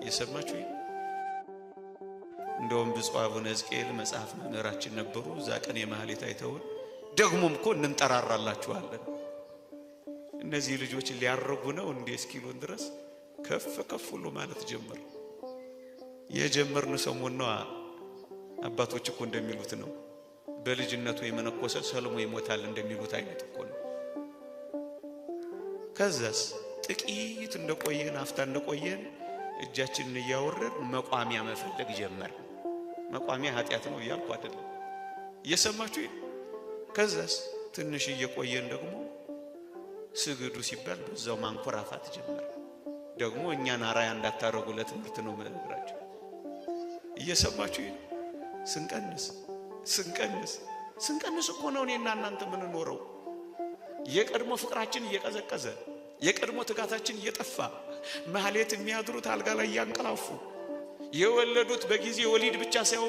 የሰማችሁ እንደውም ብፁዕ አቡነ ሕዝቅኤል መጽሐፍ መምህራችን ነበሩ። እዛ ቀን የማህሌት አይተውን ደግሞም እኮ እንጠራራላችኋለን እነዚህ ልጆች ሊያረጉ ነው እንዴ እስኪሉን ድረስ ከፍ ከፍ ሁሉ ማለት ጀመር። የጀመርን ሰሞን ነው። አባቶች እኮ እንደሚሉት ነው በልጅነቱ የመነኮሰ ሰልሞ ይሞታል እንደሚሉት አይነት እኮ ነው። ከዛስ ጥቂት እንደቆየን አፍታ እንደቆየን እጃችንን እያወረድን መቋሚያ መፈለግ ጀመር። መቋሚያ ኃጢአት ነው እያልኩ አይደለም፣ እየሰማችሁ። ከዛስ ትንሽ እየቆየን ደግሞ ስግዱ ሲባል በዛው ማንኮራፋት ጀመር። ደግሞ እኛን አራያ እንዳታረጉ ለትምህርት ነው መነግራችሁ። እየሰማችሁ ስንቀንስ እኮ ነው እኔና እናንተ ምን ኖረው የቀድሞ ፍቅራችን እየቀዘቀዘ የቀድሞ ትጋታችን እየጠፋ ማህሌት የሚያድሩት አልጋ ላይ ያንቀላፉ የወለዱት በጊዜ ወሊድ ብቻ ሳይሆን